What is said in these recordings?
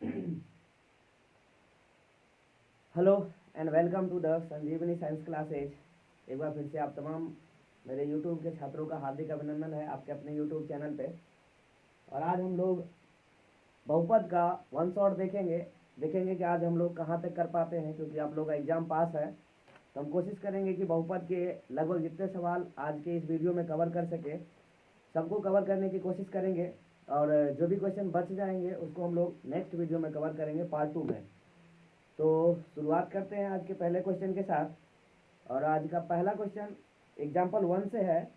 Hello and welcome to the Sanjeevani science classes. एक बार फिर से आप तमाम मेरे यूट्यूब के छात्रों का हार्दिक अभिनंदन है आपके अपने यूट्यूब चैनल पे। और आज हम लोग बहुपद का वन शॉट देखेंगे कि आज हम लोग कहाँ तक कर पाते हैं, क्योंकि आप लोग का एग्ज़ाम पास है। तो हम कोशिश करेंगे कि बहुपद के लगभग जितने सवाल आज के इस वीडियो में कवर कर सके सबको कवर करने की कोशिश करेंगे। और जो भी क्वेश्चन बच जाएंगे उसको हम लोग नेक्स्ट वीडियो में कवर करेंगे पार्ट 2 में। तो शुरुआत करते हैं आज के पहले क्वेश्चन के साथ। और आज का पहला क्वेश्चन एग्जाम्पल 1 से है,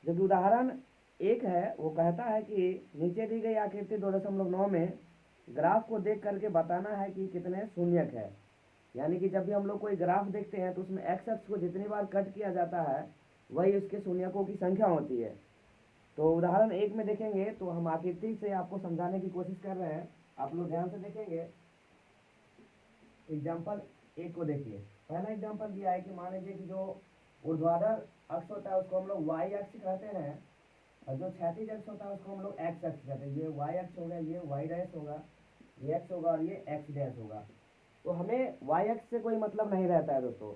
जो कि उदाहरण 1 है। वो कहता है कि नीचे दी गई आकृति 2.9 में ग्राफ को देख करके बताना है कि कितने शून्यक है। यानी कि जब भी हम लोग कोई ग्राफ देखते हैं तो उसमें एक्स अक्ष को जितनी बार कट किया जाता है वही उसके शून्यकों की संख्या होती है। तो उदाहरण 1 में देखेंगे तो हम आकृति से आपको समझाने की कोशिश कर रहे हैं। आप लोग ध्यान से देखेंगे। एग्जाम्पल 1 को देखिए। पहला एग्जाम्पल दिया है कि मान लीजिए कि जो ऊर्ध्वाधर अक्ष होता है उसको हम लोग वाई अक्ष कहते हैं, और जो क्षैतिज अक्ष होता है उसको हम लोग एक्स अक्ष कहते हैं। ये वाई अक्ष होगा, ये वाई डैश होगा, ये एक्स होगा और ये एक्स डैश होगा। तो हमें वाई अक्ष से कोई मतलब नहीं रहता है दोस्तों।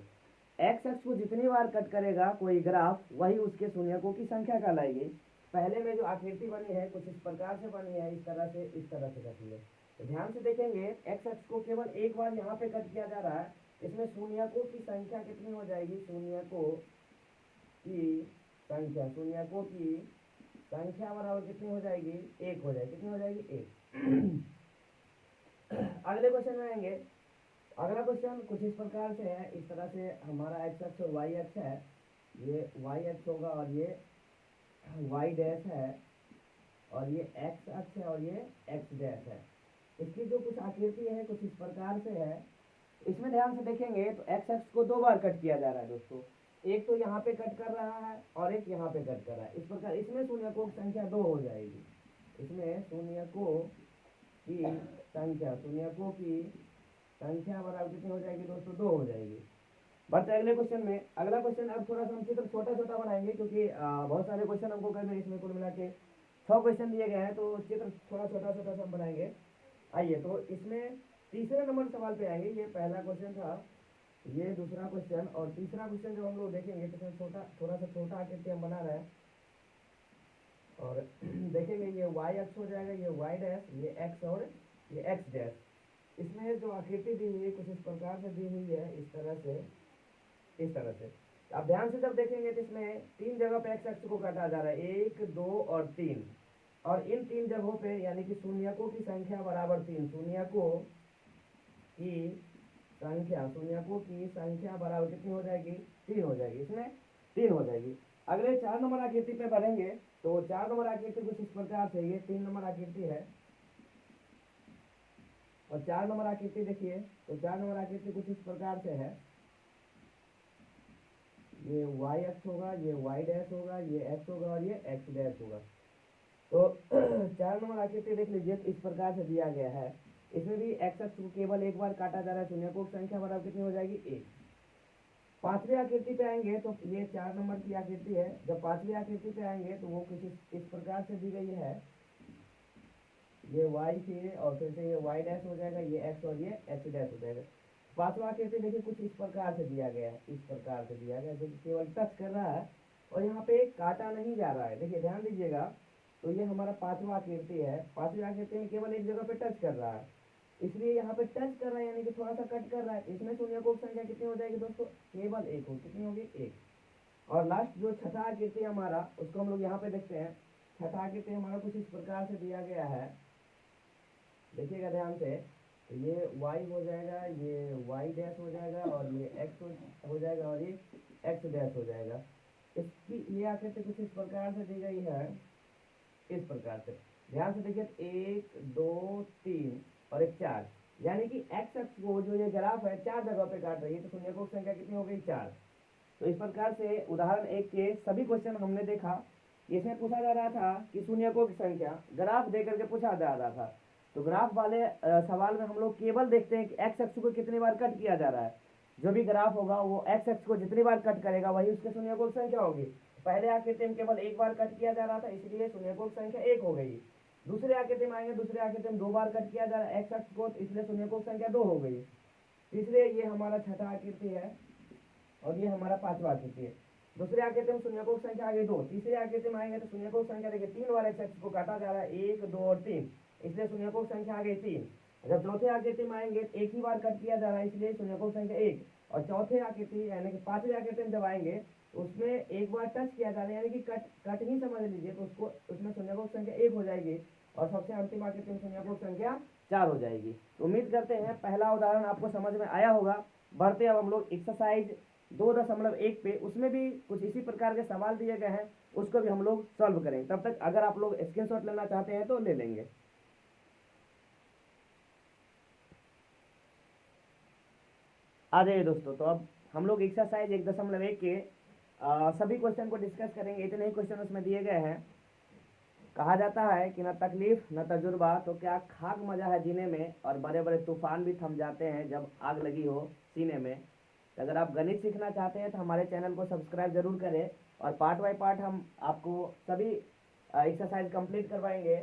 एक्स अक्ष को जितनी बार कट करेगा कोई ग्राफ वही उसके शून्यकों की संख्या कहलाएगी। पहले में जो आकृति बनी है कुछ इस प्रकार से बनी है, इस तरह से कटी है। तो ध्यान से देखेंगे, एक्स अक्ष को केवल एक बार यहाँ पे कट किया जा रहा है। इसमें शून्यकों की संख्या कितनी हो जाएगी? शून्यकों की संख्या बराबर कितनी हो जाएगी? 1 हो जाएगी। कितनी हो जाएगी? 1। अगले क्वेश्चन में आएंगे। अगला क्वेश्चन कुछ इस प्रकार से है। इस तरह से हमारा एक्स अक्ष और वाई अक्ष है। ये वाई अक्ष होगा और ये वाई डैश है, और ये एक्स अक्ष है और ये एक्स डैश है। इसकी जो कुछ आकृति है कुछ इस प्रकार से है। इसमें ध्यान से देखेंगे तो एक्स अक्ष को 2 बार कट किया जा रहा है दोस्तों। एक तो यहाँ पे कट कर रहा है और एक यहाँ पे कट कर रहा है। इस प्रकार इसमें शून्यकों की संख्या 2 हो जाएगी। इसमें शून्यकों की संख्या बराबर कितनी हो जाएगी दोस्तों? 2 हो जाएगी। बढ़ते अगले क्वेश्चन में। अगला क्वेश्चन अब थोड़ा सा हम चित्र छोटा छोटा बनाएंगे, क्योंकि बहुत सारे क्वेश्चन हमको करने हैं। इसमें कुल मिला के 6 क्वेश्चन दिए गए हैं, तो चित्र थोड़ा छोटा छोटा सा हम बनाएंगे। आइए, तो इसमें तीसरे नंबर सवाल पे आएंगे। ये पहला क्वेश्चन था, ये दूसरा क्वेश्चन, और तीसरा क्वेश्चन जब हम लोग देखेंगे तो थोड़ा सा छोटा आकृति हम बना रहे हैं। और देखेंगे ये वाई अक्ष हो जाएगा, ये वाई डैश, ये एक्स और ये एक्स डैश। इसमें जो आकृति दी हुई है कुछ इस प्रकार से दी हुई है, इस तरह से। आप ध्यान से जब देखेंगे तो इसमें 3 जगह पे एक्स अक्ष को काटा जा रहा है, 1, 2 और 3। और इन 3 जगहों पे यानी कि शून्यकों की संख्या बराबर 3। शून्यकों की संख्या बराबर कितनी हो जाएगी? 3 हो जाएगी। इसमें 3 हो जाएगी। अगले 4 नंबर आकृति पे बढ़ेंगे तो 4 नंबर आकृति कुछ इस प्रकार से, ये 3 नंबर आकृति है और 4 नंबर आकृति देखिए। तो 4 नंबर आकृति कुछ इस प्रकार से है। ये वाई अक्ष होगा, ये वाई डैश होगा, ये एक्स होगा और ये एक्स डैश होगा। तो 4 नंबर आकृति देख लीजिए, इस प्रकार से दिया गया है। इसमें भी एक्स अक्ष को केवल एक बार काटा जा रहा है। शून्यकों की संख्या बराबर कितनी हो जाएगी? 1। पांचवी आकृति पे आएंगे तो ये 4 नंबर की आकृति है। जब पांचवी आकृति पे आएंगे तो वो कुछ इस प्रकार से दी गई है। ये वाई फिर और फिर से ये वाई डैश हो जाएगा, ये एक्स और ये एक्स डैश हो जाएगा। पांचवा आकृति देखिए कुछ इस प्रकार से दिया गया है, इस प्रकार से दिया गया, जो केवल टच कर रहा है और यहाँ पे काटा नहीं जा रहा है। देखिए ध्यान दीजिएगा। तो ये हमारा पांचवा आकृति है। पांचवी आकृति में केवल एक जगह पे टच कर रहा है, इसलिए यहाँ पे टच कर रहा है यानी कि थोड़ा सा कट कर रहा है। इसमें शून्यकों की संख्या कितनी हो जाएगी दोस्तों? केवल 1 हो। कितनी होगी? 1। और लास्ट जो छठा आकृति हमारा, उसको हम लोग यहाँ पे देखते हैं। छठा आकृति हमारा कुछ इस प्रकार से दिया गया है, देखिएगा ध्यान से। तो ये वाई हो जाएगा, ये वाई डैश हो जाएगा और ये एक्स हो जाएगा और ये एक्स डैश हो जाएगा। इसकी ये आकृति कुछ इस प्रकार से दी गई है, इस प्रकार से। ध्यान से देखिए, 1, 2, 3 और एक 4, यानी कि एक्स अक्ष को जो ये ग्राफ है 4 जगह पे काट रही है। तो शून्यकों की संख्या कितनी हो गई? 4। तो इस प्रकार से उदाहरण 1 के सभी क्वेश्चन हमने देखा। इसमें पूछा जा रहा था कि शून्यकों की संख्या ग्राफ दे करके पूछा जा रहा था। तो ग्राफ वाले सवाल में हम लोग केवल देखते हैं कि एक्स अक्ष को कितनी बार कट किया जा रहा है। जो भी ग्राफ होगा वो एक्स अक्ष को जितनी बार कट करेगा वही उसके शून्यकों की संख्या होगी। पहले आकृति में केवल एक बार कट किया जा रहा था, इसलिए शून्यकों की संख्या 1 हो गई। दूसरे आकृति में आएंगे, दूसरे आकृति में 2 बार कट किया जा रहा है एक्स अक्ष को, इसलिए शून्यकोण संख्या 2 हो गई। तीसरे ये हमारा छठा आकृति है और ये हमारा पांचवा आकृति है। दूसरे आकृति में शून्यकोण संख्या आ गई 2। तीसरे आकृति में आएंगे तो शून्यकोण संख्या देखिए 3 बार एक्स अक्ष को काटा जा रहा है, 1 2 और 3, इसलिए शून्यकोण संख्या आ गई 3। जब चौथे आकृति में आएंगे एक ही बार कट किया जा रहा है, इसलिए शून्यकोण संख्या 1। और चौथे आकृति यानी कि पांचवें आकृति में जब आएंगे उसमें एक बार टच किया जा रहा है, यानी कि कट ही समझ लीजिए, तो उसको उसमें शून्यकोण संख्या 1 हो जाएगी और सबसे अंतिम आकृति में शून्यकोण संख्या 4 हो जाएगी। तो उम्मीद करते हैं पहला उदाहरण आपको समझ में आया होगा। बढ़ते अब हम लोग एक्सरसाइज 2.1 पे, उसमें भी कुछ इसी प्रकार के सवाल दिए गए हैं, उसको भी हम लोग सॉल्व करेंगे। तब तक अगर आप लोग स्क्रीनशॉट लेना चाहते हैं तो ले लेंगे। आ जाइए दोस्तों, तो अब हम लोग एक्सरसाइज 1.1 के सभी क्वेश्चन को डिस्कस करेंगे। इतने ही क्वेश्चन उसमें दिए गए हैं। कहा जाता है कि न तकलीफ न तजुर्बा तो क्या खाक मजा है जीने में, और बड़े बड़े तूफान भी थम जाते हैं जब आग लगी हो सीने में। तो अगर आप गणित सीखना चाहते हैं तो हमारे चैनल को सब्सक्राइब जरूर करें, और पार्ट बाय पार्ट हम आपको सभी एक्सरसाइज कंप्लीट करवाएंगे।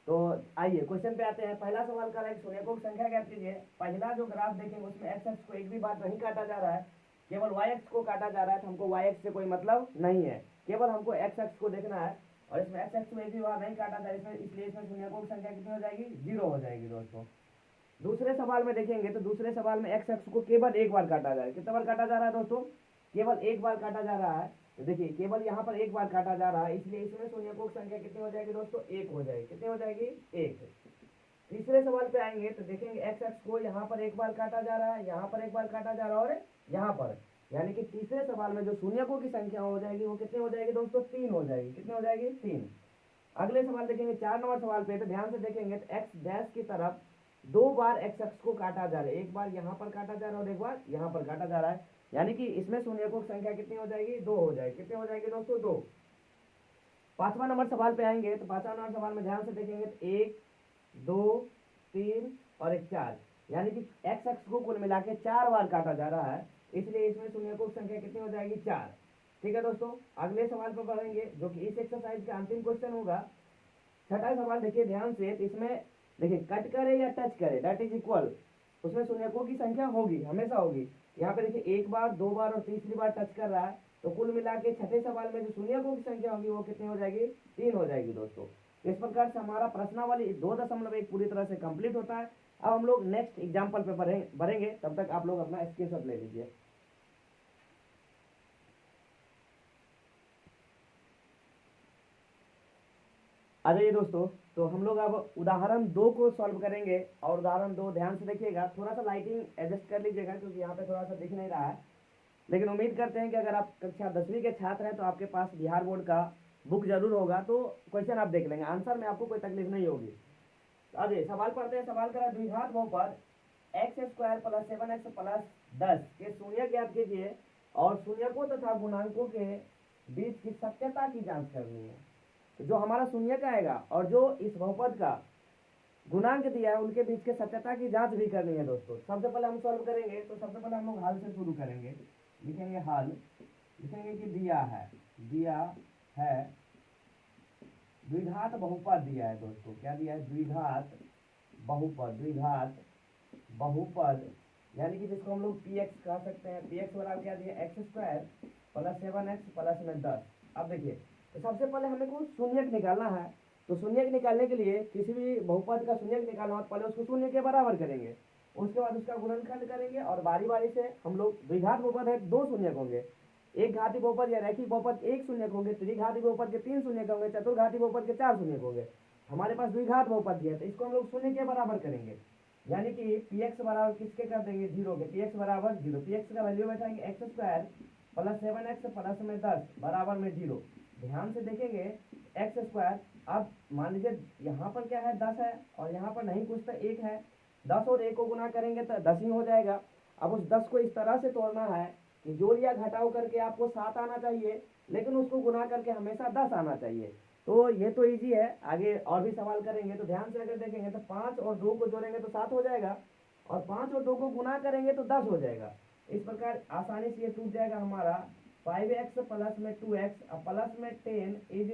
तो आइए क्वेश्चन पे आते हैं। पहला सवाल कर रहा है शून्यकोण संख्या ज्ञात कीजिए। पहला जो ग्राफ देखेंगे उसमें एक्स अक्ष को एक भी बार नहीं काटा जा रहा है, केवल वाई अक्ष को काटा जा रहा है। तो हमको वाई अक्ष से कोई मतलब नहीं है, केवल हमको एक्स अक्ष को देखना है। और इसमें एक्स अक्ष में एक भी बार नहीं काटा जा रहा है, इसलिए इसमें शून्यकोण संख्या कितनी हो जाएगी, 0 हो जाएगी दोस्तों। दूसरे सवाल में देखेंगे तो दूसरे सवाल में एक्स अक्ष को केवल एक बार काटा जा रहा है। कितना बार काटा जा रहा है दोस्तों, केवल एक बार काटा जा रहा है। तो देखिए केवल यहाँ पर एक बार काटा जा रहा है, इसलिए इसमें शून्यकोण संख्या कितनी हो जाएगी दोस्तों, 1 हो जाएगी। कितनी हो जाएगी, 1। तीसरे सवाल पे आएंगे तो देखेंगे एक्स अक्ष को यहाँ पर एक बार काटा जा रहा है, यहाँ पर एक बार काटा जा रहा है और यहाँ पर, यानी कि तीसरे सवाल में जो शून्यकों की संख्या हो जाएगी वो कितनी हो जाएगी दोस्तों, 3 हो जाएगी। कितनी हो जाएगी, 3। अगले सवाल देखेंगे 4 नंबर सवाल पे, तो ध्यान से देखेंगे तो एक्स डैश की तरफ 2 बार एक्स अक्ष को काटा जा रहा है, एक बार यहाँ पर काटा जा रहा है और एक बार यहाँ पर काटा जा रहा है, यानी कि इसमें शून्यकों की संख्या कितनी हो जाएगी, 2 हो जाएगी। कितनी हो जाएगी दोस्तों, 2। 5वां नंबर सवाल पे आएंगे तो 5वां नंबर सवाल में ध्यान से देखेंगे तो 1 2 3 और 1 4, यानी कि एक्स अक्ष को कुल मिला के 4 बार काटा जा रहा है, इसलिए इसमें शून्यकों की संख्या कितनी हो जाएगी, 4। ठीक है दोस्तों, अगले सवाल पर बढ़ेंगे जो कि इस एक्सरसाइज का अंतिम क्वेश्चन होगा। छठा सवाल देखिए ध्यान से, इसमें देखिए कट करे या टच करे दैट इज इक्वल, उसमें शून्यकों की संख्या होगी, हमेशा होगी। यहाँ पे देखिए एक बार, 2 बार और तीसरी बार टच कर रहा है, तो कुल मिला के छठे सवाल में जो शून्यकों की संख्या होगी वो कितनी हो जाएगी, 3 हो जाएगी दोस्तों। इस प्रकार से हमारा प्रश्नावली 2.1 पूरी तरह से कंप्लीट होता है। अब हम लोग नेक्स्ट एग्जाम्पल पे बढ़ेंगे, तब तक आप लोग अपना स्क्रीनशॉट ले लीजिए। आ जाइए दोस्तों, तो हम लोग अब उदाहरण 2 को सॉल्व करेंगे। और उदाहरण 2 ध्यान से देखिएगा, थोड़ा सा लाइटिंग एडजस्ट कर लीजिएगा क्योंकि यहाँ पे थोड़ा सा दिख नहीं रहा है, लेकिन उम्मीद करते हैं कि अगर आप कक्षा 10वीं के छात्र हैं तो आपके पास बिहार बोर्ड का बुक जरूर होगा, तो क्वेश्चन आप देख लेंगे, आंसर में आपको कोई तकलीफ नहीं होगी। आगे सवाल पढ़ते हैं। सवाल करा द्विघात बहुपद x² + 7x + 10 के शून्य ज्ञात कीजिए और शून्यकों तथा गुणांकों के बीच की सत्यता की जांच करनी है। तो जो हमारा शून्यक आएगा और जो इस बहुपद का गुणांक दिया है उनके बीच के सत्यता की जांच भी करनी है दोस्तों। सबसे पहले हम सॉल्व करेंगे, तो सबसे पहले हम लोग हल से शुरू करेंगे। लिखेंगे हल, लिखेंगे कि दिया है द्विघात बहुपद दिया है दोस्तों। क्या दिया है, द्विघात बहुपद, यानी कि जिसको हम लोग px कह सकते हैं। px बराबर क्या दिया, x² + 7x + 10। अब देखिए, तो सबसे पहले हमें को शून्यक निकालना है। तो शून्यक निकालने के लिए किसी भी बहुपद का शून्यक निकालना हो, पहले उसको शून्य के बराबर करेंगे, उसके बाद उसका गुणनखंड करेंगे और बारी बारी से हम लोग, द्विघात बहुपद है 2 शून्यक होंगे, एक घाती बहुपद या रैखिक बहुपद 1 शून्यक होंगे, त्रिघाती बहुपद के 3 शून्यक होंगे, चतुर्घाती बहुपद के 4 शून्यक होंगे। हमारे पास द्विघात बहुपद दिया, तो इसको हम लोग शून्य के बराबर करेंगे, यानी कि px बराबर किसके कर देंगे, 0 के। px बराबर 0, px का वैल्यू बैठाएंगे x² + 7x + 10 बराबर में 0। ध्यान से देखेंगे x², अब मान लीजिए यहाँ पर क्या है, 10 है और यहाँ पर नहीं कुछ तो 1 है। 10 और 1 को गुना करेंगे तो 10 ही हो जाएगा। अब उस 10 को इस तरह से तोड़ना है कि जोड़ या घटाव करके आपको 7 आना चाहिए, लेकिन उसको गुना करके हमेशा 10 आना चाहिए। तो ये तो इजी है, आगे और भी सवाल करेंगे। तो ध्यान से अगर देखेंगे तो 5 और 2 को जोड़ेंगे तो 7 हो जाएगा, और 5 और 2 को गुना करेंगे तो 10 हो जाएगा। इस प्रकार आसानी से ये टूट जाएगा हमारा 5x + 2x + 10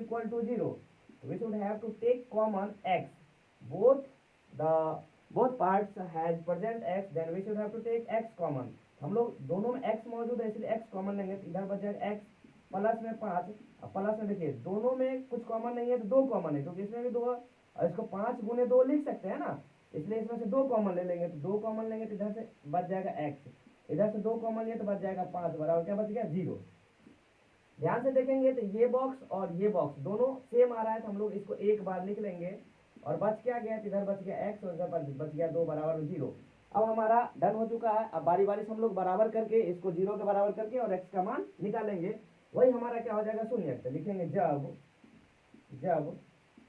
= 0। We should have to take common x, both the both parts has present x, then we should have to take x common. हम लोग दोनों में x मौजूद है इसलिए x कॉमन लेंगे, तो इधर बच जाएगा x प्लस में 5, अब प्लस में देखिए दोनों में कुछ कॉमन नहीं है तो 2 कॉमन है, क्योंकि इसमें भी 2 है और इसको 5 गुने 2 लिख सकते हैं ना, इसलिए इसमें से 2 कॉमन ले लेंगे, तो 2 कॉमन लेंगे तो इधर से बच जाएगा x, इधर से 2 कॉमन लिए तो बच जाएगा 5, बराबर क्या बच गया 0। ध्यान से देखेंगे तो ये बॉक्स और ये बॉक्स दोनों सेम आ रहा है, तो हम लोग इसको एक बार लिख लेंगे और बच क्या गया, इधर बच गया x और इधर बच गया 2 बराबर 0। अब हमारा डन हो चुका है। अब बारी बारी से हम लोग बराबर करके इसको 0 के बराबर करके और x का मान निकालेंगे, वही हमारा क्या हो जाएगा शून्य। तो लिखेंगे जब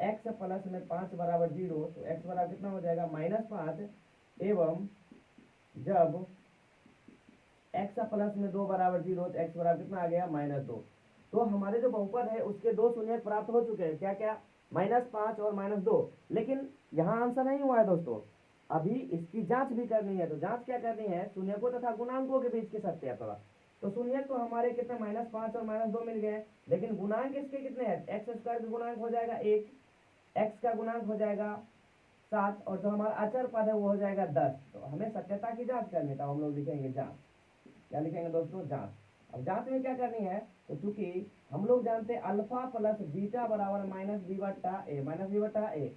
x प्लस में 5 बराबर 0, तो x बराबर कितना हो जाएगा -5, एवं जब x प्लस में 2 बराबर 0, तो x बराबर कितना आ गया -2। तो हमारे जो बहुपद है उसके 2 शून्य प्राप्त हो चुके हैं, क्या क्या, -5 और -2। लेकिन यहाँ आंसर नहीं हुआ है दोस्तों, अभी इसकी जांच भी करनी है। तो जांच क्या करनी है, शून्यकों तथा गुणांकों के बीच की सत्यापन। तो शून्य तो हमारे कितने -5 और -2 मिल गए, लेकिन गुणांक इसके कितने हैं, एक्स स्क्वायर का गुणांक हो जाएगा 1, एक्स का गुणांक हो जाएगा 7 और जो हमारा अचर पद है वो हो जाएगा 10। तो हमें सत्यता की जांच करनी था, हम लोग लिखेंगे जांच। क्या लिखेंगे दोस्तों, जांच। अब जांच में क्या करनी है, तो चूंकि हम लोग जानते हैं अल्फा प्लस बीटा बराबर -b/a।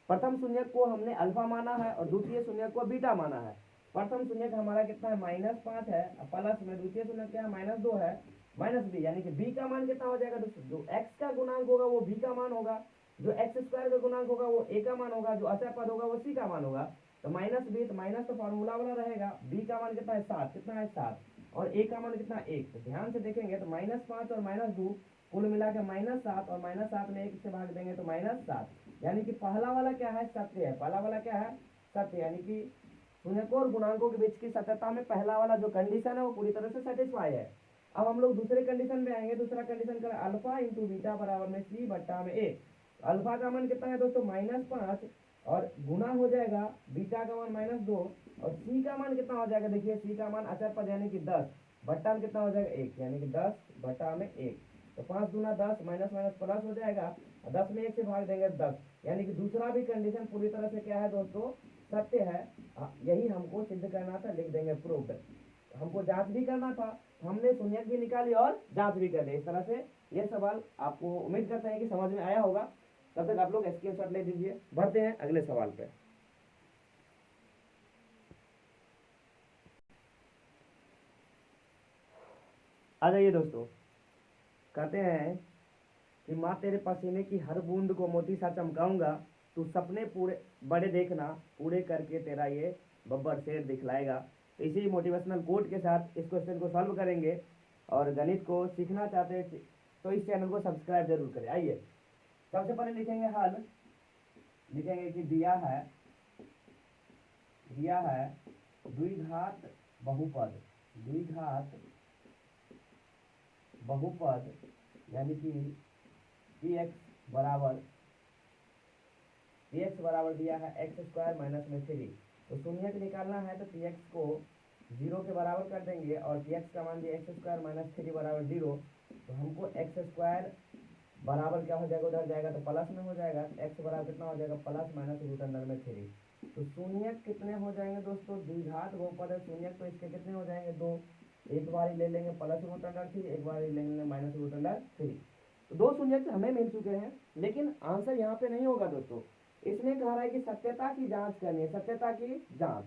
प्रथम शून्य को हमने अल्फा माना है और द्वितीय शून्य को बीटा माना है। प्रथम शून्य का हमारा कितना है -5 है, प्लस में द्वितीय शून्य क्या है -2 है, माइनस बी, यानी कि बी का मान कितना हो जाएगा दोस्तों, जो एक्स का गुणांक होगा वो बी का मान होगा, जो एक्स स्क्वायर का गुणांक होगा वो ए का मान होगा, जो अचर पद होगा वो सी का मान होगा। तो माइनस बी, तो माइनस तो फॉर्मूला वाला रहेगा, बी का मान कितना है 7, कितना है 7, और ए का मान कितना 1। तो ध्यान से देखेंगे तो -5 और -2 कुल मिला के -7, और -7 में 1 से भाग देंगे तो -7, यानी कि पहला वाला क्या है, सत्य है। पहला वाला क्या है, सत्य, यानी कि शून्यकों और गुणांकों के बीच की सत्यता में पहला वाला जो कंडीशन है वो पूरी तरह से सेटिस्फाई है। अब हम लोग दूसरे कंडीशन में आएंगे। दूसरा कंडीशन कर अल्फा इंटू बीटा बराबर में सी बट्टा में ए। अल्फा का मान कितना है दोस्तों -5, और गुना हो जाएगा बीटा का मान -2, और सी का मान कितना हो जाएगा, देखिए सी का मान अचर पद यानी कि 10 बट्टा में कितना हो जाएगा 1, यानी कि 10 बट्टा में 1। तो 5 दूना 10, माइनस माइनस प्लस हो जाएगा, 10 में 1 से भाग देंगे 10, यानी कि दूसरा भी कंडीशन पूरी तरह से क्या है दोस्तों, सत्य है। यही हमको सिद्ध करना था, लिख देंगे प्रूव्ड। हमको जांच भी करना था, हमने शून्यक भी निकाली और जांच भी कर ली। इस तरह से ये सवाल आपको उम्मीद करते हैं कि समझ में आया होगा। तब तक आप लोग स्क्रीनशॉट ले दीजिए। बढ़ते हैं अगले सवाल पे। आ जाइए दोस्तों, कहते हैं कि माँ तेरे पसीने की हर बूंद को मोती सा चमकाऊंगा, तू सपने पूरे बड़े देखना, पूरे करके तेरा ये बब्बर शेर दिखलाएगा। तो इसी मोटिवेशनल कोट के साथ इस क्वेश्चन को सॉल्व करेंगे। और गणित को सीखना चाहते हैं तो इस चैनल को सब्सक्राइब जरूर करें। आइए सबसे पहले लिखेंगे हल, लिखेंगे कि दिया है द्विघात बहुपद, द्विघात बहुपद यानी कि px बराबर दिया है एक्स स्क्वायर माइनस में 3। तो शून्यक निकालना है तो px को 0 के बराबर कर देंगे, और px का मान दिया एक्स स्क्वायर माइनस 3 बराबर 0। तो हमको एक्स स्क्वायर बराबर क्या हो जाएगा, उधर जाएगा तो प्लस में हो जाएगा, एक्स बराबर कितना हो जाएगा प्लस माइनस रूट अंडर में 3। तो शून्यक कितने हो जाएंगे दोस्तों, द्विघात बहुपद है शून्यक, तो इसके कितने हो जाएंगे 2। एक बार ही ले लेंगे प्लस रूट अंडर 3, एक बार ही ले लेंगे माइनस रूट अंडर 3। तो 2 शून्यक हमें मिल चुके हैं, लेकिन आंसर यहाँ पे नहीं होगा दोस्तों। इसने कहा है कि सत्यता की जांच करनी है, सत्यता की जांच।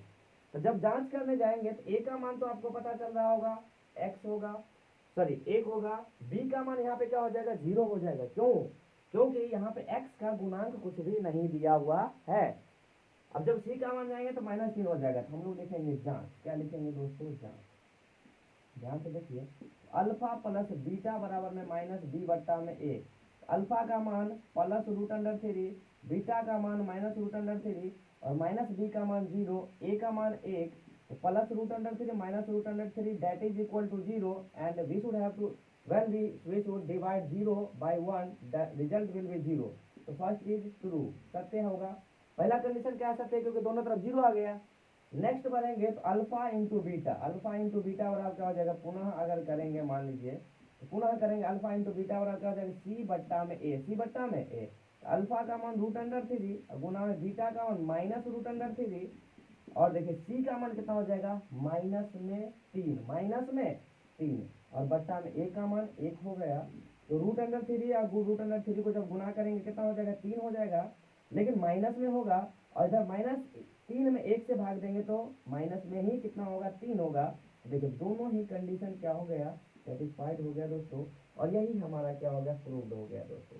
तो जब जांच करने जाएंगे तो ए का मान तो आपको पता चल रहा होगा एक्स होगा, सॉरी 1 होगा। बी का मान यहाँ पे क्या हो जाएगा 0 हो जाएगा, क्यों, क्योंकि यहाँ पे एक्स का गुणांक कुछ भी नहीं दिया हुआ है। अब जब सी का मान जाएंगे तो -3 हो जाएगा। तो हम लोग लिखेंगे जांच। क्या लिखेंगे दोस्तों, जांच। ध्यान से देखिए, अल्फा प्लस बीटा बराबर में -b बट्टा में a। अल्फा का मान प्लस रूट अंडर 3, बीटा का मान माइनस रूट अंडर 3, और माइनस बी का मान 0, ए का मान 1। तो plus root under 3 minus root under 3 that is equal to 0, and we should have to when we should divide 0 by 1, the result will be 0। तो first is true, सत्य होगा। पहला कंडीशन क्या सत्य है, क्योंकि दोनों तरफ 0 आ गया। नेक्स्ट बढ़ेंगे तो अल्फा इंटू बीटा बराबर क्या हो जाएगा, पुनः अगर करेंगे मान लीजिए तो पुनः करेंगे अल्फा इंटू बीटा बराबर क्या हो जाएगा सी बट्टा में ए, सी बट्टा में ए। अल्फा का मान √3 गुना में बीटा का मान -√3 और देखिए सी का मान कितना हो जाएगा -3 और बट्टा में ए का मान 1 हो गया। तो √3 या √3 को जब गुना करेंगे कितना हो जाएगा 3 हो जाएगा, लेकिन माइनस में होगा और इधर -3 में 1 से भाग देंगे तो माइनस में ही कितना होगा 3 होगा। देखिए दोनों ही कंडीशन क्या हो गया सेटिस्फाइड हो गया दोस्तों, और यही हमारा क्या हो गया प्रूव्ड हो गया दोस्तों।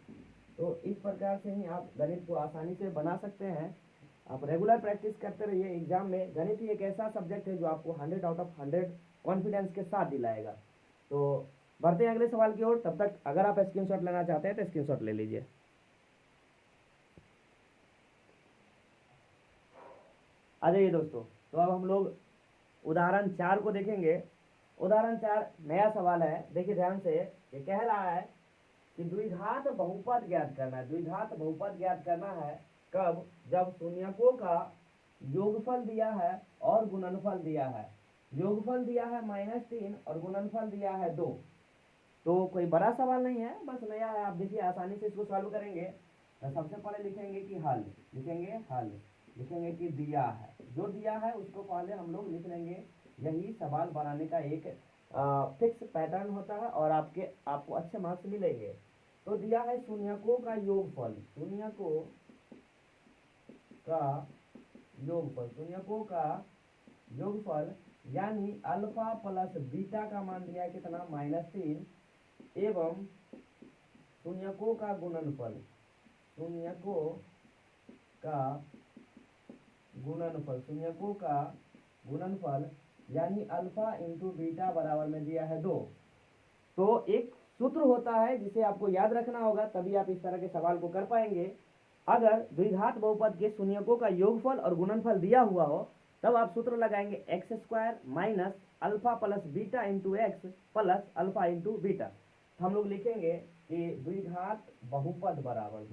तो इस प्रकार से ही आप गणित को आसानी से बना सकते हैं। आप रेगुलर प्रैक्टिस करते रहिए। एग्जाम में गणित ही एक ऐसा सब्जेक्ट है जो आपको 100 आउट ऑफ 100 कॉन्फिडेंस के साथ दिलाएगा। तो बढ़ते हैं अगले सवाल की ओर। तब तक अगर आप स्क्रीनशॉट लेना चाहते हैं तो स्क्रीनशॉट ले लीजिए। आ जाइए दोस्तों, तो अब हम लोग उदाहरण 4 को देखेंगे। उदाहरण 4 नया सवाल है, देखिए ध्यान से। ये कह रहा है कि द्विघात बहुपद ज्ञात करना है। द्विघात बहुपद ज्ञात करना है कब? जब शून्यकों का योगफल दिया है और गुणनफल दिया है। योगफल दिया है -3 और गुणनफल दिया है 2। तो कोई बड़ा सवाल नहीं है, बस नया है। आप देखिए आसानी से इसको सॉल्व करेंगे। तो सबसे पहले लिखेंगे कि हल, लिखेंगे कि दिया है। जो दिया है उसको पहले हम लोग लिख लेंगे। यही सवाल बनाने का एक फिक्स पैटर्न होता है और आपको अच्छे मार्क्स मिलेंगे। तो दिया है शून्यकों का योगफल, शून्यकों का योगफल यानी अल्फा प्लस बीटा का मान दिया है कितना -3 एवं शून्यकों का गुणनफल, शून्यकों का गुणनफल यानी अल्फा इंटू बीटा बराबर में दिया है 2। तो एक सूत्र होता है जिसे आपको याद रखना होगा, तभी आप इस तरह के सवाल को कर पाएंगे। अगर द्विघात बहुपद के शून्यकों का योगफल और गुणनफल दिया हुआ हो तब आप सूत्र लगाएंगे x² minus alpha plus beta into x plus alpha into beta. तो हम लोग लिखेंगे कि द्विघात बहुपद बराबर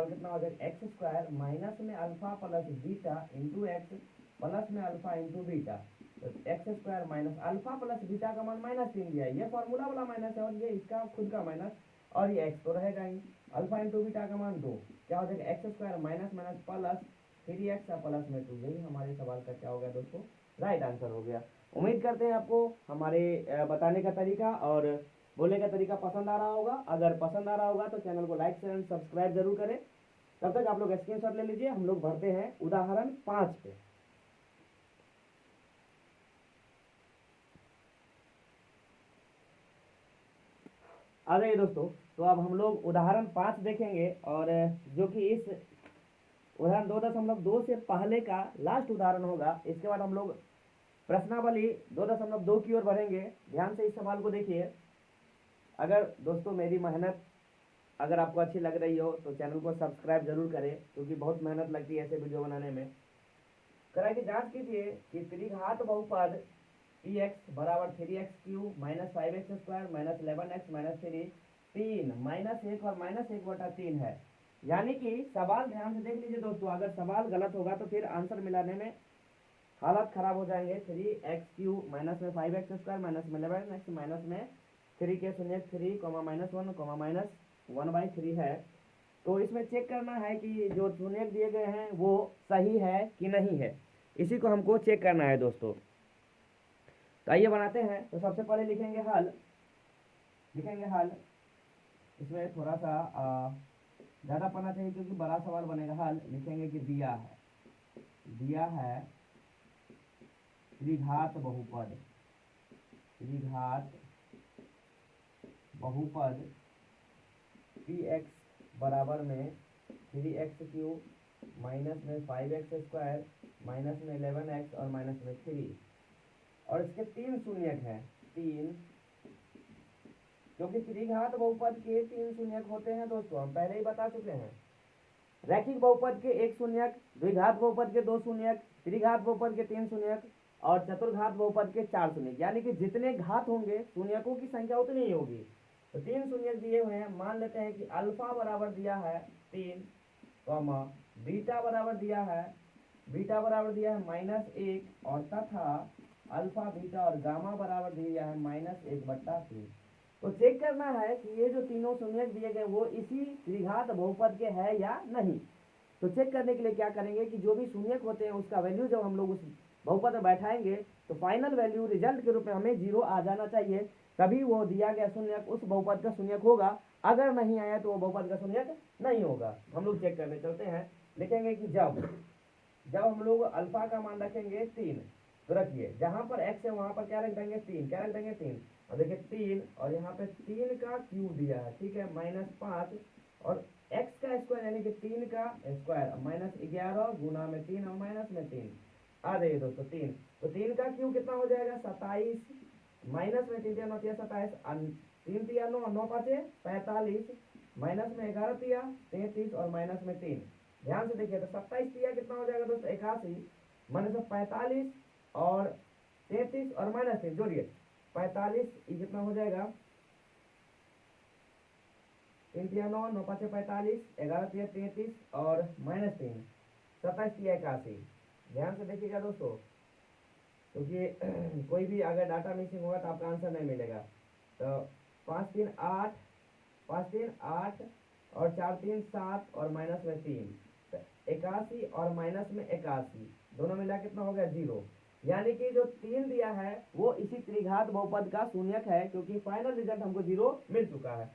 कितना हो जाएगा x² माइनस में alpha plus beta into x plus में अल्फा इंटू बीटा। तो x² minus alpha plus beta का मान -3 दिया है, ये फॉर्मूला वाला माइनस है और ये इसका खुद का माइनस, और ये x तो रहेगा ही। अल्फा इंटू बीटा का मान 2, क्या हो जाएगा x² minus minus plus 3x plus में 2। यही हमारे सवाल का क्या हो गया दोस्तों राइट आंसर हो गया। उम्मीद करते हैं आपको हमारे बताने का तरीका और बोलने का तरीका पसंद आ रहा होगा। अगर पसंद आ रहा होगा तो चैनल को लाइक शेयर एंड सब्सक्राइब जरूर करें। तब तक आप लोग स्क्रीनशॉट ले लीजिए। हम लोग बढ़ते हैं उदाहरण 5 पे। आ जाइए दोस्तों, तो अब हम लोग उदाहरण 5 देखेंगे और जो कि इस उदाहरण 2.2 से पहले का लास्ट उदाहरण होगा। इसके बाद हम लोग प्रश्नावली 2.2 की ओर बढ़ेंगे। ध्यान से इस सवाल को देखिए। अगर दोस्तों मेरी मेहनत अगर आपको अच्छी लग रही हो तो चैनल को सब्सक्राइब जरूर करें, क्योंकि बहुत मेहनत लगती है ऐसे वीडियो बनाने में। करा की जांच कीजिए कि त्रिघात बहुपद px बराबर 3x³ minus 5x² minus 11x minus 3 -1 और -1/3 है। यानी कि सवाल ध्यान से देख लीजिए दोस्तों। अगर सवाल गलत होगा तो फिर आंसर मिलाने में हालत खराब हो जाएंगे। 3x³ माइनस में 5x² माइनस में 11x माइनस में 3 के शून्य 3 -1 -1/3 है। तो इसमें चेक करना है कि जो शून्य दिए गए हैं वो सही है कि नहीं है, इसी को हमको चेक करना है दोस्तों। तो आइए बनाते हैं। तो सबसे पहले लिखेंगे हल। इसमें थोड़ा सा ज़्यादा पढ़ना चाहिए क्योंकि बड़ा सवाल बनेगा। हल लिखेंगे कि दिया है त्रिघात बहुपद px बराबर में 3x³ माइनस में 5x² माइनस में 11x और माइनस में 3, और इसके 3 शून्यक हैं। 3, क्योंकि त्रिघात बहुपद के 3 शून्यक होते हैं दोस्तों, हम पहले ही बता चुके हैं। रैखिक बहुपद के 1 शून्यक, द्विघात बहुपद के 2 शून्यक, त्रिघात बहुपद के 3 शून्यक और चतुर्घात बहुपद के 4 शून्यक। यानी कि जितने घात होंगे शून्यकों की संख्या उतनी ही होगी। तो 3 शून्यक दिए हुए हैं। मान लेते हैं कि अल्फा बराबर दिया है 3, बीटा बराबर दिया है -1 और तथा अल्फा बीटा और गामा बराबर दिया है -1/3। तो चेक करना है कि ये जो तीनों शून्यक दिए गए वो इसी त्रिघात बहुपद के है या नहीं। तो चेक करने के लिए क्या करेंगे कि जो भी शून्यक होते हैं उसका वैल्यू जब हम लोग उस बहुपद में बैठाएंगे तो फाइनल वैल्यू रिजल्ट के रूप में हमें 0 आ जाना चाहिए, तभी वो दिया गया शून्यक उस बहुपद का शून्यक होगा। अगर नहीं आया तो वो बहुपद का शून्यक नहीं होगा। हम लोग चेक करने चलते हैं, लिखेंगे कि जब हम लोग अल्फा का मान रखेंगे 3, तो रखिए जहां पर x है वहां पर क्या रख देंगे 3, क्या रख देंगे 3। और देखिए 3 और यहाँ पे 3 का क्यूब दिया है, ठीक है, -5 और x का स्क्वायर यानी कि 3 का स्क्वायर -11 गुना में 3 और माइनस में 3 आ जाइए दोस्तों 3। तो 3 का क्यूब कितना हो जाएगा 27, माइनस में 3 तिया 9 तिया 27, 3 तिया 9, 9 पाँचे 45, माइनस में 11 तिया 33 और माइनस में 3। ध्यान से देखिए तो 27 तिया कितना हो जाएगा दोस्तों 81, माइनस में 45 और 33 और माइनस 3 जोड़िए 45, ये कितना हो जाएगा 3 तिया 9, 9 पाँचे 45, 11 तिया 33 और माइनस 3, 27 तिया 81। ध्यान से देखिएगा दोस्तों, क्योंकि कोई भी अगर डाटा मिसिंग होगा तो आपका आंसर नहीं मिलेगा। तो 5 3 8, 5 3 8 और 4 3 7 और माइनस में 3, तो 81 और माइनस में 81 दोनों मिला कितना हो गया 0। यानी कि जो 3 दिया है वो इसी त्रिघात बहुपद का शून्यक है, क्योंकि फाइनल रिजल्ट हमको 0 मिल चुका है।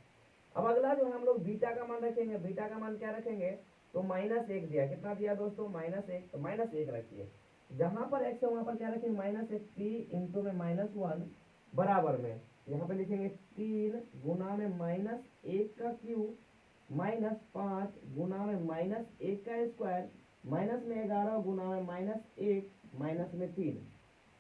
अब अगला जो हम लोग बीटा का मान रखेंगे, बीटा का मान क्या रखेंगे, तो -1 दिया, कितना दिया दोस्तों -1, तो -1 रखिए। जहां पर x है वहां पर क्या रखेंगे -1, 3 इंटू में -1 बराबर में यहाँ पे लिखेंगे 3 गुना में -1 का क्यूब -5 गुना में -1 का स्क्वायर माइनस में 11 गुना में -1 माइनस में 3।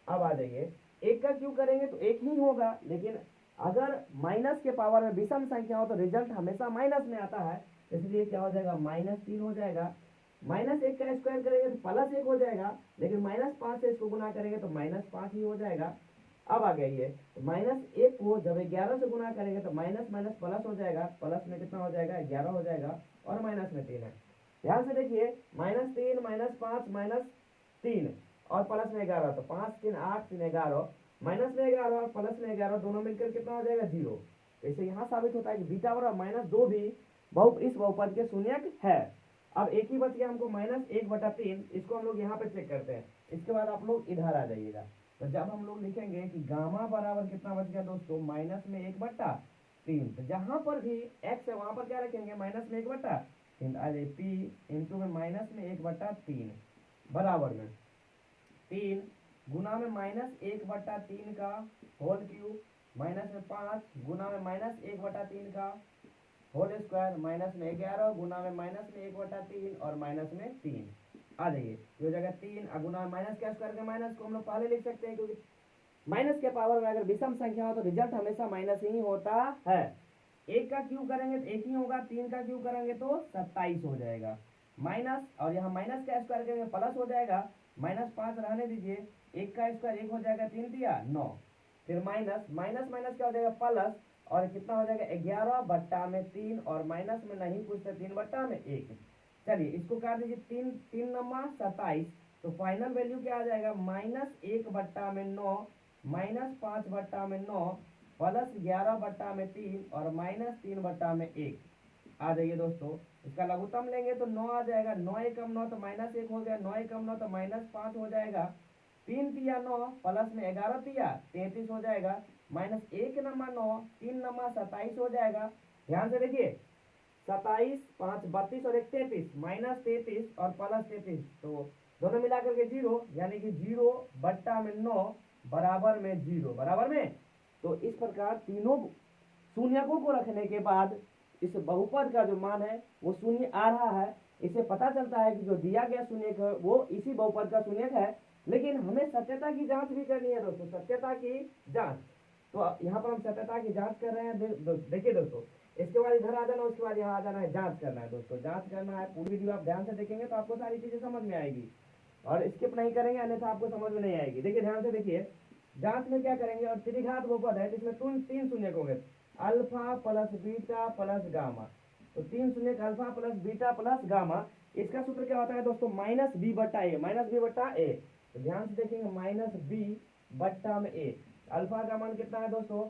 अब आ जाइए 1 का क्यूब करेंगे तो 1 ही होगा, लेकिन अगर माइनस के पावर में विषम संख्या हो तो रिजल्ट हमेशा माइनस में आता है, इसलिए क्या हो जाएगा -3 हो जाएगा। -1 का स्क्वायर करेंगे तो +1 हो जाएगा, लेकिन -5 से इसको गुना करेंगे तो -5 ही हो जाएगा। अब आ गई है तो -1 को जब 11 से गुना करेंगे तो माइनस माइनस प्लस हो जाएगा, प्लस में कितना हो जाएगा 11 हो जाएगा और माइनस में 3 है। ध्यान से देखिए -3 -5 -3 और प्लस में 11, तो 5 3 8 3 11, माइनस में 11 और प्लस में 11 दोनों मिलकर कितना हो जाएगा 0। इससे यहाँ साबित होता है कि बीटा बराबर -2 भी इस बहुपद के शून्यक है। अब एक ही बच गया हमको -1/3, इसको हम लोग यहाँ पे चेक करते हैं। इसके बाद आप लोग इधर आ जाइएगा, तो जब हम लोग लिखेंगे कि गामा बराबर कितना बच गया दोस्तों -1/3, तो जहां पर भी x है वहां पर क्या रखेंगे -1/3 आ जाए p इंटू में -1/3 बराबर में 3 गुना में -1/3 का होल क्यूब माइनस में 5 गुना में -1/3 का होल स्क्वायर माइनस में 11 गुना में -1/3 और माइनस में 3 आ जाइए। ये हो जाएगा 3 गुना में माइनस का स्क्वायर का माइनस को हम लोग पहले लिख सकते हैं, क्योंकि माइनस के पावर में अगर विषम संख्या हो तो रिजल्ट हमेशा माइनस ही होता है। 1 का क्यूब करेंगे तो 1 ही होगा, 3 का क्यूब करेंगे तो 27 हो जाएगा माइनस, और यहाँ माइनस का स्क्वायर करेंगे प्लस हो जाएगा, -5 रहने दीजिए, 1 का स्क्वायर 1 हो जाएगा, 3 दिया 9, फिर माइनस माइनस माइनस क्या हो जाएगा प्लस, और कितना हो जाएगा 11/3 और माइनस में नहीं कुछ तो 3/1। चलिए इसको काट दीजिए, 3 9 27, तो फाइनल वैल्यू क्या आ जाएगा -1/9 -5/9 प्लस 11/3 और -3/1 आ जाइए दोस्तों। इसका लघुत्तम लेंगे तो 9 आ जाएगा, 9 एकम 9 तो -1 हो गया, 9 एकम 9 तो -5 हो जाएगा, 3 तिया 9 प्लस में 11 तिया 33 हो जाएगा, -1 नमा 9 3 नमा 27 हो जाएगा। ध्यान से देखिए 27 5 32 और 1 33, -33 और +33, तो दोनों मिलाकर के 0, यानी कि 0/9 बराबर में 0 बराबर में। तो इस प्रकार तीनों शून्यकों को रखने के बाद इस बहुपद का जो मान है वो शून्य आ रहा है। इससे पता चलता है कि जो दिया गया शून्यक है वो इसी बहुपद का शून्यक है, लेकिन हमें सत्यता की जांच भी करनी है दोस्तों, सत्यता की जांच। तो यहाँ पर हम सत्यता की जांच कर रहे हैं। देखिए दोस्तों, इसके बाद इधर आ जाना, उसके बाद यहाँ आ जाना है, जांच करना है दोस्तों, जांच करना है। पूरी वीडियो आप ध्यान से देखेंगे तो आपको सारी चीजें समझ में आएगी, और स्किप नहीं करेंगे अन्यथा आपको समझ में नहीं आएगी। देखिए ध्यान से देखिए, जांच में क्या करेंगे, और त्रिघात बहुपद है जिसमें 3 शून्यक होंगे, alpha plus beta plus gamma, तो 3 शून्यक alpha plus beta plus gamma. इसका सूत्र क्या होता है दोस्तों -b/a, तो ध्यान से देखेंगे -b/a। अल्फा का मान कितना है दोस्तों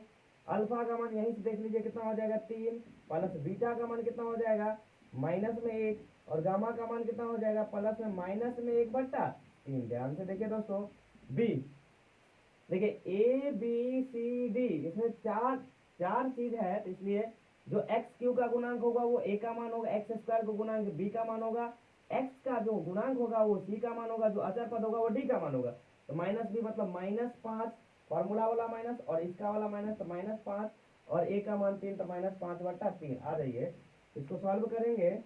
अल्फा का मान यहीं से देख लीजिए कितना हो जाएगा 3, प्लस बीटा का मान कितना हो जाएगा -1, और गामा का मान कितना हो जाएगा प्लस में -1/3। ध्यान से देखिए दोस्तों, बी देखिए ए बी सी डी, इसमें चार चार चीज है, तो इसलिए जो एक्स क्यू का गुणांक होगा वो ए का मान होगा, एक्स स्क्वायर का गुणांक बी का मान होगा, एक्स का जो गुणांक होगा वो सी का मान होगा, जो अचर पद होगा वो डी का मान होगा। तो माइनस बी मतलब -5, फॉर्मूला वाला माइनस और इसका वाला माइनस, तो -5 और ए का मान 3, तो -5/3 आ जाइए। इसको सॉल्व करेंगे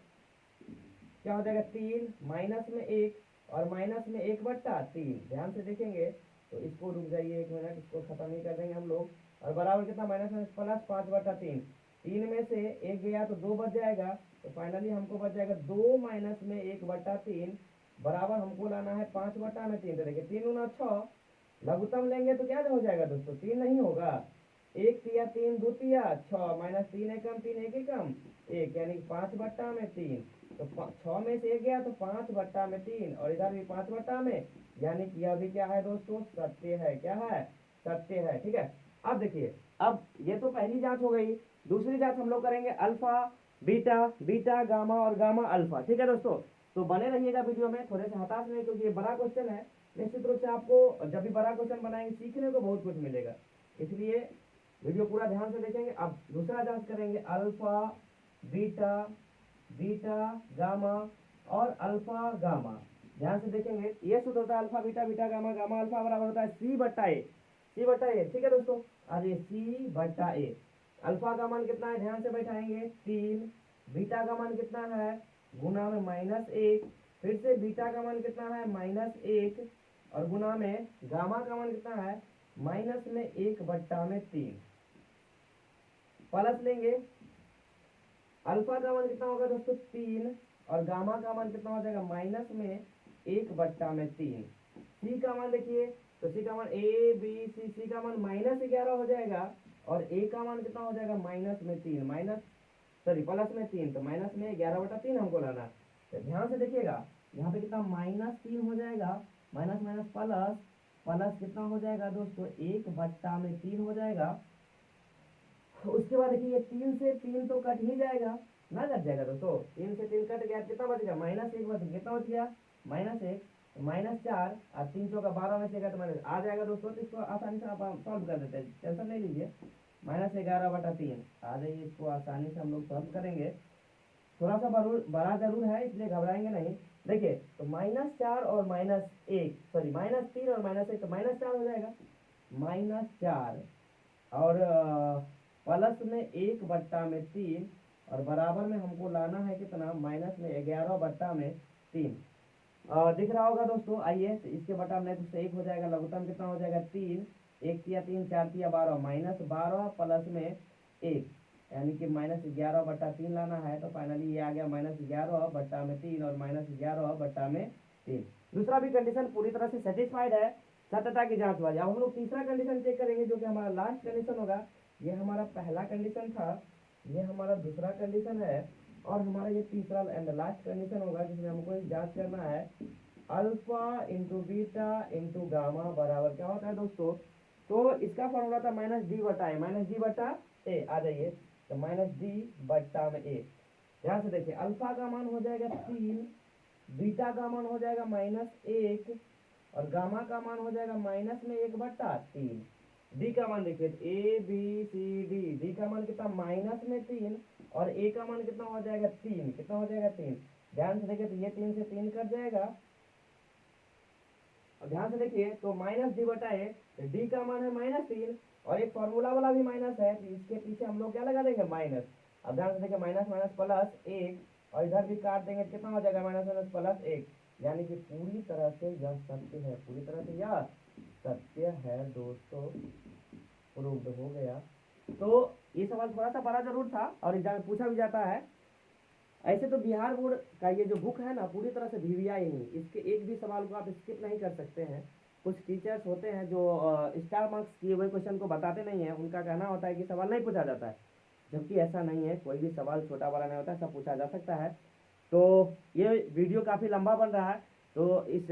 क्या हो जाएगा 3 माइनस में 1 और माइनस में 1/3। ध्यान से देखेंगे तो इसको रुक जाइए 1 मिनट, इसको खत्म ही कर देंगे हम लोग। और बराबर कितना माइनस में प्लस 5/3, 3 में से 1 गया तो 2 बच जाएगा, तो फाइनली हमको बच जाएगा 2 माइनस में 1/3 बराबर हमको लाना है 5/3। तो देखिए 3 गुना 6, लघुत्तम लेंगे तो क्या हो जाएगा दोस्तों 3 नहीं होगा, 1 तिया 3 2 तिया 6 -3 एकम 3 1 एकम 1 यानी 5/3। तो 6 में से 1 गया तो 5/3 और इधर भी 5/, यानी कि यह भी क्या है दोस्तों सत्य है, क्या है सत्य है। ठीक है, अब देखिए, अब ये तो पहली जांच हो गई। दूसरी जांच हम लोग करेंगे अल्फा बीटा, बीटा गामा और गामा अल्फा। ठीक है दोस्तों, तो बने रहिएगा वीडियो में, थोड़े से हताश नहीं क्योंकि ये बड़ा क्वेश्चन है। निश्चित रूप से आपको जब भी बड़ा क्वेश्चन बनाएंगे सीखने को बहुत कुछ मिलेगा, इसलिए वीडियो पूरा ध्यान से देखेंगे। अब दूसरा जांच करेंगे अल्फा बीटा, बीटा गामा और अल्फा गामा। ध्यान से देखेंगे, ये सूत्र होता है alpha beta, beta gamma, gamma alpha बराबर होता है C/A, C/A। ठीक है दोस्तों, आज ये C/A। अल्फा का मान कितना है ध्यान से बैठाएंगे 3, बीटा का मान कितना है गुना में -1, फिर से बीटा का मान कितना है -1 और गुना में गामा का मान कितना है -1/3। प्लस लेंगे, अल्फा का मान कितना होगा दोस्तों 3 और गामा का मान कितना हो जाएगा -1/3। सी का मान देखिए, तो सी का मान ए बी सी का मान -11 हो जाएगा और ए का मान कितना हो जाएगा +3, तो -11/3 हमको लाना। तो ध्यान से देखिएगा, यहाँ पे कितना -3 हो जाएगा, माइनस माइनस प्लस, प्लस कितना हो जाएगा दोस्तों 1/3 हो जाएगा। उसके बाद देखिए 3 से 3 तो कट ही जाएगा, ना कट जाएगा दोस्तों, 3 से 3 कट गया, कितना बच गया -1 बच, कितना बच गया -1, -4 और 3 का 12 में से तो माइनस आ जाएगा दोस्तों। तो इसको आसानी से आप सॉल्व कर देते हैं, टेंशन नहीं लीजिए। -11/3 आ जाइए, इसको आसानी से हम लोग सॉल्व करेंगे। थोड़ा सा बड़ा जरूर है इसलिए घबराएंगे नहीं। देखिए तो -4 और -1 सॉरी -3 और -1 तो -4 हो जाएगा, -4 और प्लस में 1/3 और बराबर में हमको लाना है कितना -11/3। दिख रहा होगा दोस्तों, आइए तो इसके बटा में से 1 हो जाएगा, लघुत्तम कितना हो जाएगा 3, 1 तिया 3 4 तिया 12, -12 प्लस में 1 यानी कि -11/3 लाना है। तो फाइनली ये आ गया -11/3 और -11/3। दूसरा भी कंडीशन पूरी तरह से सेटिस्फाइड है, सत्यता की जांच वाली। अब हम लोग तीसरा कंडीशन चेक करेंगे जो कि हमारा लास्ट कंडीशन होगा। ये हमारा पहला कंडीशन था, ये हमारा दूसरा कंडीशन है और हमारा ये तीसरा एंड लास्ट कंडीशन होगा जिसमें हमको जांच करना है alpha into beta into gamma बराबर क्या होता है दोस्तों। तो इसका फॉर्मूला था -D/A, आ जाइए तो -D/A। ध्यान से देखिए, अल्फा का मान हो जाएगा 3, बीटा का मान हो जाएगा -1 और गामा का मान हो जाएगा -1/3। डी का मान देखिए ABCD, डी का मान कितना -3 और ए का मान कितना हो जाएगा 3, कितना हो जाएगा 3। ध्यान से देखिए तो ये 3 से 3 कट जाएगा और ध्यान से देखिए तो -D/A, डी का मान है -3 और एक फॉर्मूला वाला भी माइनस है, तो इसके पीछे हम लोग क्या लगा देंगे माइनस। अब ध्यान से देखिए माइनस माइनस प्लस 1 और इधर भी काट देंगे, कितना हो जाएगा -+1, यानी कि पूरी तरह से यह सत्य है, पूरी तरह से यह सत्य है दोस्तों, प्रूव्ड हो गया। तो ये सवाल थोड़ा सा बड़ा जरूर था और एग्जाम में पूछा भी जाता है। ऐसे तो बिहार बोर्ड का ये जो बुक है ना पूरी तरह से भिविया ही नहीं, इसके एक भी सवाल को आप स्किप नहीं कर सकते हैं। कुछ टीचर्स होते हैं जो स्टार मार्क्स किए हुए क्वेश्चन को बताते नहीं है, उनका कहना होता है कि सवाल नहीं पूछा जाता है, जबकि ऐसा नहीं है, कोई भी सवाल छोटा बड़ा नहीं होता है, सब पूछा जा सकता है। तो ये वीडियो काफ़ी लंबा बन रहा है, तो इस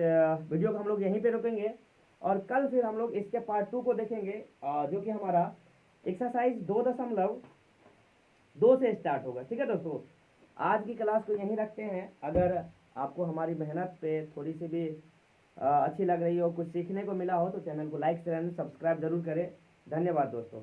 वीडियो को हम लोग यहीं पे रोकेंगे और कल फिर हम लोग इसके पार्ट 2 को देखेंगे, जो कि हमारा एक्सरसाइज 2.2 से स्टार्ट होगा। ठीक है दोस्तों, आज की क्लास को यहीं रखते हैं। अगर आपको हमारी मेहनत पे थोड़ी सी भी अच्छी लग रही हो, कुछ सीखने को मिला हो, तो चैनल को लाइक शेयर एंड सब्सक्राइब जरूर करें। धन्यवाद दोस्तों।